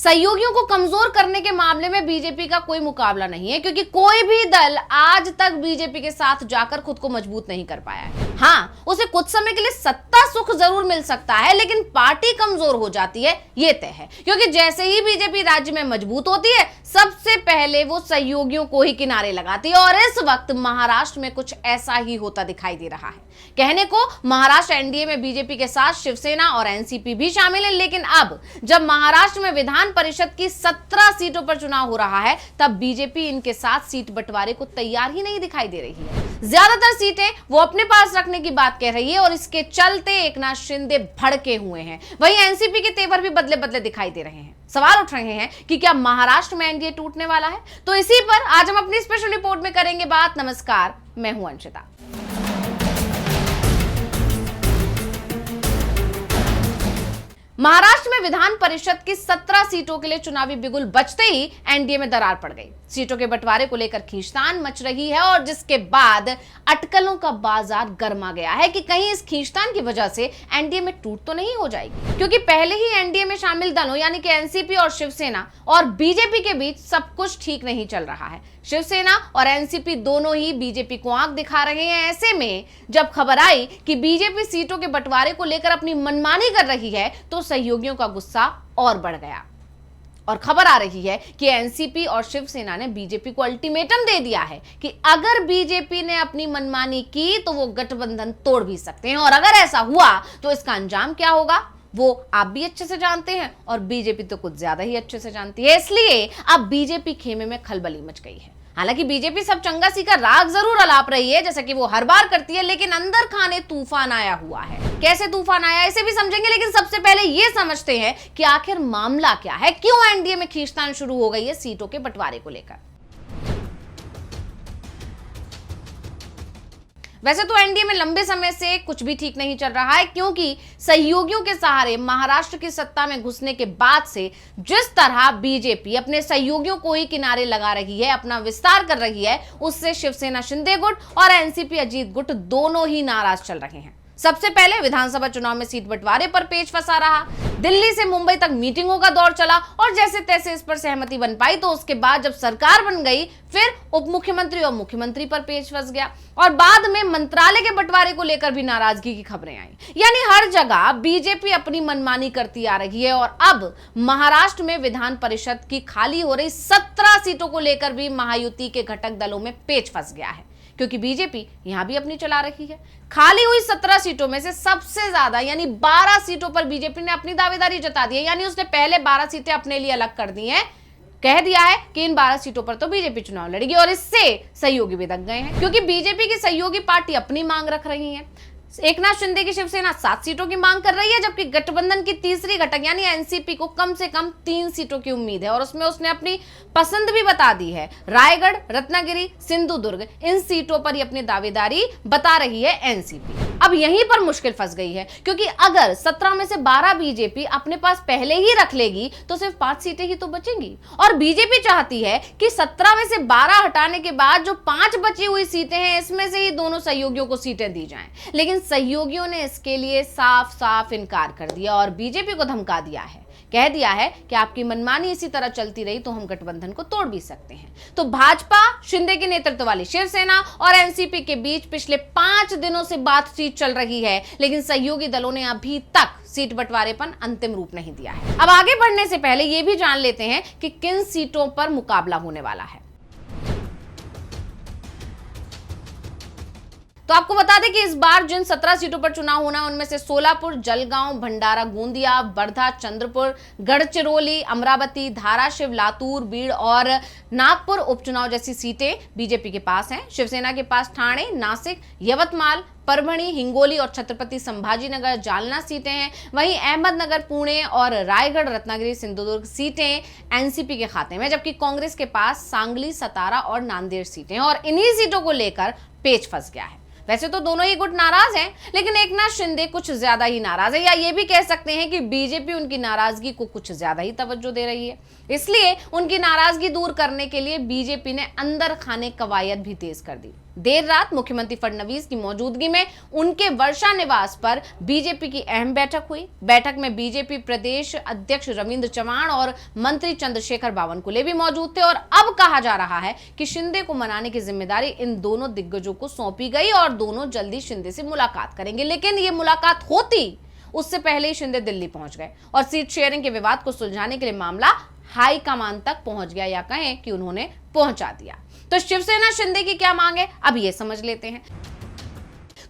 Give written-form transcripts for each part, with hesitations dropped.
सहयोगियों को कमजोर करने के मामले में बीजेपी का कोई मुकाबला नहीं है, क्योंकि कोई भी दल आज तक बीजेपी के साथ जाकर खुद को मजबूत नहीं कर पाया है। हाँ, उसे कुछ समय के लिए सत्ता सुख जरूर मिल सकता है, लेकिन पार्टी कमजोर हो जाती है, ये तय है। क्योंकि जैसे ही बीजेपी राज्य में मजबूत होती है, सबसे पहले वो सहयोगियों को ही किनारे लगाती है। और इस वक्त महाराष्ट्र में कुछ ऐसा ही होता दिखाई दे रहा है। कहने को महाराष्ट्र एनडीए में बीजेपी के साथ शिवसेना और एनसीपी भी शामिल है, लेकिन अब जब महाराष्ट्र में विधान परिषद की 17 सीटों पर चुनाव हो रहा है, तब बीजेपी इनके साथ सीट बंटवारे को तैयार ही नहीं दिखाई दे रही है। ज्यादातर सीटें वो अपने पास रखने की बात कह रही है और इसके चलते एकनाथ शिंदे भड़के हुए हैं। वहीं एनसीपी के तेवर भी बदले बदले दिखाई दे रहे हैं। सवाल उठ रहे हैं कि क्या महाराष्ट्र में एनडीए टूटने वाला है? तो इसी पर आज हम अपनी स्पेशल रिपोर्ट में करेंगे बात। नमस्कार, मैं हूं अंशिता। महाराष्ट्र में विधान परिषद की 17 सीटों के लिए चुनावी बिगुल बजते ही एनडीए में दरार पड़ गई। सीटों के बंटवारे को लेकर खींचतान मच रही है और जिसके बाद अटकलों का बाजार गर्मा गया है कि कहीं इस खींचतान की वजह से एनडीए में टूट तो नहीं हो जाएगी। क्योंकि पहले ही एनडीए में शामिल दलों यानी कि एनसीपी और शिवसेना और बीजेपी के बीच सब कुछ ठीक नहीं चल रहा है। शिवसेना और एनसीपी दोनों ही बीजेपी को आंख दिखा रहे हैं। ऐसे में जब खबर आई कि बीजेपी सीटों के बंटवारे को लेकर अपनी मनमानी कर रही है, तो सहयोगियों का गुस्सा और बढ़ गया। और खबर आ रही है कि एनसीपी और शिवसेना ने बीजेपी को अल्टीमेटम दे दिया है कि अगर बीजेपी ने अपनी मनमानी की तो वो गठबंधन तोड़ भी सकते हैं। और अगर ऐसा हुआ तो इसका अंजाम क्या होगा, वो आप भी अच्छे से जानते हैं और बीजेपी तो कुछ ज्यादा ही अच्छे से जानती है। इसलिए अब बीजेपी खेमे में खलबली मच गई है। हालांकि बीजेपी सब चंगा सी का राग जरूर अलाप रही है, जैसा कि वो हर बार करती है, लेकिन अंदर खाने तूफान आया हुआ है। कैसे तूफान आया इसे भी समझेंगे, लेकिन सबसे पहले ये समझते हैं कि आखिर मामला क्या है, क्यों एनडीए में खींचतान शुरू हो गई है सीटों के बंटवारे को लेकर। वैसे तो एनडीए में लंबे समय से कुछ भी ठीक नहीं चल रहा है, क्योंकि सहयोगियों के सहारे महाराष्ट्र की सत्ता में घुसने के बाद से जिस तरह बीजेपी अपने सहयोगियों को ही किनारे लगा रही है, अपना विस्तार कर रही है, उससे शिवसेना शिंदे गुट और एनसीपी अजीत गुट दोनों ही नाराज चल रहे हैं। सबसे पहले विधानसभा चुनाव में सीट बंटवारे पर पेच फंसा रहा। दिल्ली से मुंबई तक मीटिंगों का दौर चला और जैसे तैसे इस पर सहमति बन पाई, तो उसके बाद जब सरकार बन गई, फिर उप मुख्यमंत्री और मुख्यमंत्री पर पेच फंस गया और बाद में मंत्रालय के बंटवारे को लेकर भी नाराजगी की खबरें आई। यानी हर जगह बीजेपी अपनी मनमानी करती आ रही है। और अब महाराष्ट्र में विधान परिषद की खाली हो रही 17 सीटों को लेकर भी महायुति के घटक दलों में पेच फंस गया है, क्योंकि बीजेपी यहां भी अपनी चला रही है। खाली हुई 17 सीटों में से सबसे ज्यादा यानी 12 सीटों पर बीजेपी ने अपनी दावेदारी जता दी है। यानी उसने पहले 12 सीटें अपने लिए अलग कर दी हैं, कह दिया है कि इन 12 सीटों पर तो बीजेपी चुनाव लड़ेगी। और इससे सहयोगी भी दक गए हैं, क्योंकि बीजेपी की सहयोगी पार्टी अपनी मांग रख रही है। एकनाथ शिंदे की शिवसेना 7 सीटों की मांग कर रही है, जबकि गठबंधन की तीसरी घटक यानी एनसीपी को कम से कम 3 सीटों की उम्मीद है और उसमें उसने अपनी पसंद भी बता दी है। रायगढ़, रत्नागिरी, सिंधुदुर्ग, इन सीटों पर ही अपनी दावेदारी बता रही है एनसीपी। अब यहीं पर मुश्किल फंस गई है, क्योंकि अगर 17 में से 12 बीजेपी अपने पास पहले ही रख लेगी तो सिर्फ 5 सीटें ही तो बचेंगी। और बीजेपी चाहती है कि 17 में से 12 हटाने के बाद जो 5 बची हुई सीटें हैं, इसमें से ही दोनों सहयोगियों को सीटें दी जाएं। लेकिन सहयोगियों ने इसके लिए साफ साफ इनकार कर दिया और बीजेपी को धमका दिया है, कह दिया है कि आपकी मनमानी इसी तरह चलती रही तो हम गठबंधन को तोड़ भी सकते हैं। तो भाजपा, शिंदे के नेतृत्व वाली शिवसेना और एनसीपी के बीच पिछले 5 दिनों से बातचीत चल रही है, लेकिन सहयोगी दलों ने अभी तक सीट बंटवारे पर अंतिम रूप नहीं दिया है। अब आगे बढ़ने से पहले यह भी जान लेते हैं कि किन सीटों पर मुकाबला होने वाला है। तो आपको बता दें कि इस बार जिन 17 सीटों पर चुनाव होना है, उनमें से सोलापुर, जलगांव, भंडारा, गोंदिया, वर्धा, चंद्रपुर, गढ़चिरौली, अमरावती, धाराशिव, लातूर, बीड़ और नागपुर उपचुनाव जैसी सीटें बीजेपी के पास हैं। शिवसेना के पास ठाणे, नासिक, यवतमाल, परभणी, हिंगोली और छत्रपति संभाजीनगर, जालना सीटें हैं। वहीं अहमदनगर, पुणे और रायगढ़, रत्नागिरी, सिंधुदुर्ग सीटें एनसीपी के खाते में, जबकि कांग्रेस के पास सांगली, सतारा और नांदेड़ सीटें हैं। और इन्हीं सीटों को लेकर पेच फंस गया है। वैसे तो दोनों ही गुट नाराज हैं, लेकिन एकनाथ शिंदे कुछ ज्यादा ही नाराज है, या ये भी कह सकते हैं कि बीजेपी उनकी नाराजगी को कुछ ज्यादा ही तवज्जो दे रही है। इसलिए उनकी नाराजगी दूर करने के लिए बीजेपी ने अंदर खाने कवायद भी तेज कर दी। देर रात मुख्यमंत्री फडणवीस की मौजूदगी में उनके वर्षा निवास पर बीजेपी की अहम बैठक हुई। बैठक में बीजेपी प्रदेश अध्यक्ष रविंद्र चव्हाण और मंत्री चंद्रशेखर बावनकुले भी मौजूद थे और अब कहा जा रहा है कि शिंदे को मनाने की जिम्मेदारी इन दोनों दिग्गजों को सौंपी गई और दोनों जल्दी शिंदे से मुलाकात करेंगे। लेकिन ये मुलाकात होती उससे पहले ही शिंदे दिल्ली पहुंच गए और सीट शेयरिंग के विवाद को सुलझाने के लिए मामला हाईकमान तक पहुंच गया, या कहें कि उन्होंने पहुंचा दिया। तो शिवसेना शिंदे की क्या मांग है, अब ये समझ लेते हैं।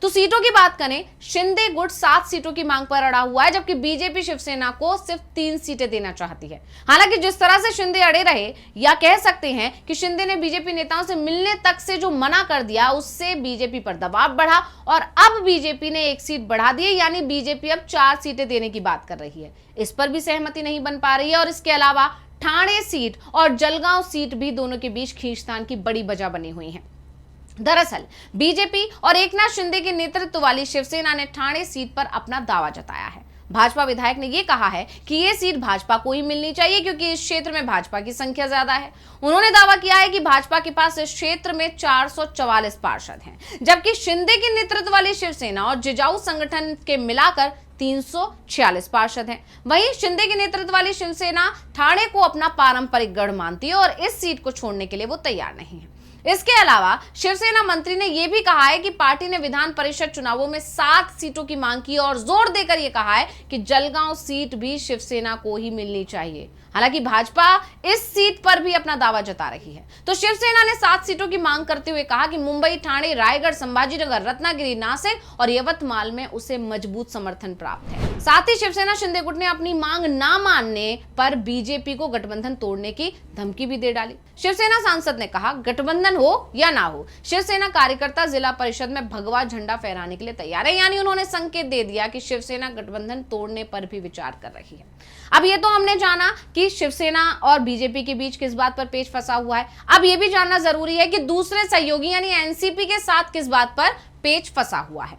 तो सीटों की बात करें, शिंदे गुट 7 सीटों की मांग पर अड़ा हुआ है, जबकि बीजेपी शिवसेना को सिर्फ 3 सीटें देना चाहती है। हालांकि जिस तरह से शिंदे अड़े रहे, या कह सकते हैं कि शिंदे ने बीजेपी नेताओं से मिलने तक से जो मना कर दिया, उससे बीजेपी पर दबाव बढ़ा और अब बीजेपी ने 1 सीट बढ़ा दी, यानी बीजेपी अब 4 सीटें देने की बात कर रही है। इस पर भी सहमति नहीं बन पा रही है और इसके अलावा ठाणे सीट और जलगांव सीट भी दोनों के बीच खींचतान की बड़ी वजह बनी हुई है। दरअसल बीजेपी और एकनाथ शिंदे के नेतृत्व वाली शिवसेना ने ठाणे सीट पर अपना दावा जताया है। भाजपा विधायक ने यह कहा है कि यह सीट भाजपा को ही मिलनी चाहिए क्योंकि इस क्षेत्र में भाजपा की संख्या ज्यादा है। उन्होंने दावा किया है कि भाजपा के पास इस क्षेत्र में 444 पार्षद हैं, जबकि शिंदे के नेतृत्व वाली शिवसेना और जिजाऊ संगठन के मिलाकर 346 पार्षद हैं। वहीं शिंदे के नेतृत्व वाली शिवसेना ठाणे को अपना पारंपरिक गढ़ मानती है और इस सीट को छोड़ने के लिए वो तैयार नहीं है। इसके अलावा शिवसेना मंत्री ने यह भी कहा है कि पार्टी ने विधान परिषद चुनावों में 7 सीटों की मांग की और जोर देकर यह कहा है कि जलगांव सीट भी शिवसेना को ही मिलनी चाहिए। हालांकि भाजपा इस सीट पर भी अपना दावा जता रही है। तो शिवसेना ने 7 सीटों की मांग करते हुए कहा कि मुंबई, ठाणे, रायगढ़, संभाजीनगर, रत्नागिरी, नासिक और यवतमाल में उसे मजबूत समर्थन प्राप्त है। साथ ही शिवसेना शिंदे गुट ने अपनी मांग ना मानने पर बीजेपी को गठबंधन तोड़ने की धमकी भी दे डाली। शिवसेना सांसद ने कहा, गठबंधन हो या ना हो, शिवसेना कार्यकर्ता जिला परिषद में भगवा झंडा फहराने के लिए तैयार है। यानी उन्होंने संकेत दे दिया कि शिवसेना गठबंधन तोड़ने पर भी विचार कर रही है। अब ये तो हमने जाना कि शिवसेना और बीजेपी के बीच किस बात पर पेच फंसा हुआ है। अब ये भी जानना जरूरी है कि दूसरे सहयोगी यानी एनसीपी के साथ किस बात पर पेच फंसा हुआ है।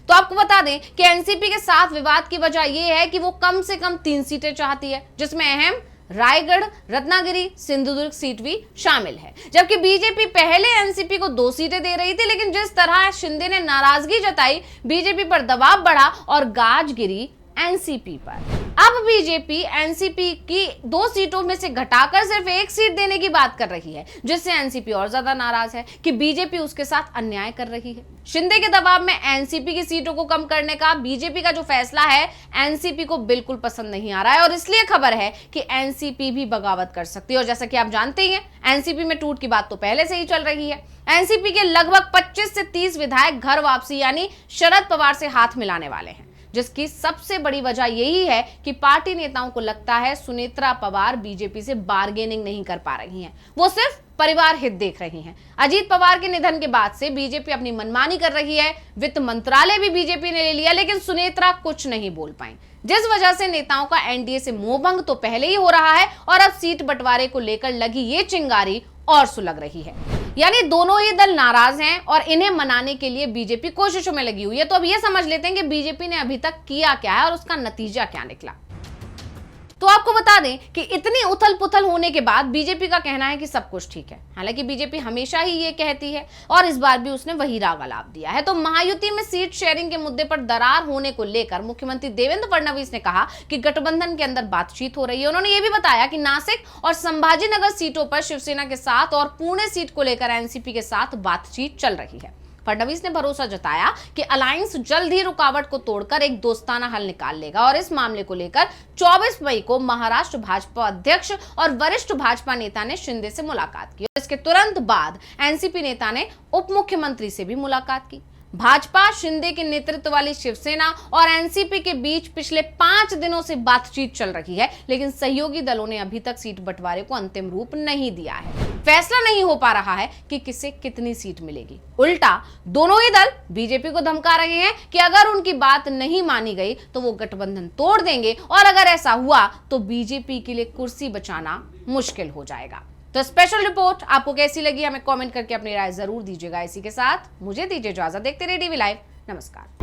तो आपको बता दें कि एनसीपी के साथ विवाद की वजह यह है कि वो कम से कम 3 सीटें चाहती है, जिसमें अहम रायगढ़, रत्नागिरी, सिंधुदुर्ग सीट भी शामिल है। जबकि बीजेपी पहले एनसीपी को 2 सीटें दे रही थी, लेकिन जिस तरह शिंदे ने नाराजगी जताई, बीजेपी पर दबाव बढ़ा और गाज गिरी एनसीपी पर। अब बीजेपी एनसीपी की 2 सीटों में से घटाकर सिर्फ 1 सीट देने की बात कर रही है, जिससे एनसीपी और ज्यादा नाराज है कि बीजेपी उसके साथ अन्याय कर रही है। शिंदे के दबाव में एनसीपी की सीटों को कम करने का बीजेपी का जो फैसला है, एनसीपी को बिल्कुल पसंद नहीं आ रहा है और इसलिए खबर है कि एनसीपी भी बगावत कर सकती है। और जैसा कि आप जानते ही हैं, एनसीपी में टूट की बात तो पहले से ही चल रही है। एनसीपी के लगभग 25 से 30 विधायक घर वापसी यानी शरद पवार से हाथ मिलाने वाले हैं, जिसकी सबसे बड़ी वजह यही है कि पार्टी नेताओं को लगता है सुनेत्रा पवार बीजेपी से बार्गेनिंग नहीं कर पा रही हैं, वो सिर्फ परिवार हित देख रही हैं। अजीत पवार के निधन के बाद से बीजेपी अपनी मनमानी कर रही है। वित्त मंत्रालय भी बीजेपी ने ले लिया, लेकिन सुनेत्रा कुछ नहीं बोल पाई, जिस वजह से नेताओं का एनडीए से मोहभंग तो पहले ही हो रहा है और अब सीट बंटवारे को लेकर लगी ये चिंगारी और सुलग रही है। यानी दोनों ही दल नाराज हैं और इन्हें मनाने के लिए बीजेपी कोशिशों में लगी हुई है। तो अब ये समझ लेते हैं कि बीजेपी ने अभी तक किया क्या है और उसका नतीजा क्या निकला। तो आपको बता दें कि इतनी उथल पुथल होने के बाद बीजेपी का कहना है कि सब कुछ ठीक है। हालांकि बीजेपी हमेशा ही ये कहती है और इस बार भी उसने वही राग आलाप दिया है। तो महायुति में सीट शेयरिंग के मुद्दे पर दरार होने को लेकर मुख्यमंत्री देवेंद्र फडणवीस ने कहा कि गठबंधन के अंदर बातचीत हो रही है। उन्होंने ये भी बताया कि नासिक और संभाजीनगर सीटों पर शिवसेना के साथ और पुणे सीट को लेकर एनसीपी के साथ बातचीत चल रही है। फडणवीस ने भरोसा जताया कि अलायंस जल्द ही रुकावट को तोड़कर एक दोस्ताना हल निकाल लेगा और इस मामले को लेकर 24 मई को महाराष्ट्र भाजपा अध्यक्ष और वरिष्ठ भाजपा नेता ने शिंदे से मुलाकात की। इसके तुरंत बाद एनसीपी नेता ने उप मुख्यमंत्री से भी मुलाकात की। भाजपा, शिंदे के नेतृत्व वाली शिवसेना और एनसीपी के बीच पिछले 5 दिनों से बातचीत चल रही है, लेकिन सहयोगी दलों ने अभी तक सीट बंटवारे को अंतिम रूप नहीं दिया है। फैसला नहीं हो पा रहा है कि किसे कितनी सीट मिलेगी। उल्टा दोनों ही दल बीजेपी को धमका रहे हैं कि अगर उनकी बात नहीं मानी गई तो वो गठबंधन तोड़ देंगे और अगर ऐसा हुआ तो बीजेपी के लिए कुर्सी बचाना मुश्किल हो जाएगा। तो स्पेशल रिपोर्ट आपको कैसी लगी, हमें कमेंट करके अपनी राय जरूर दीजिएगा। इसी के साथ मुझे दीजिए इजाजत। देखते रहिए डीवी लाइव। नमस्कार।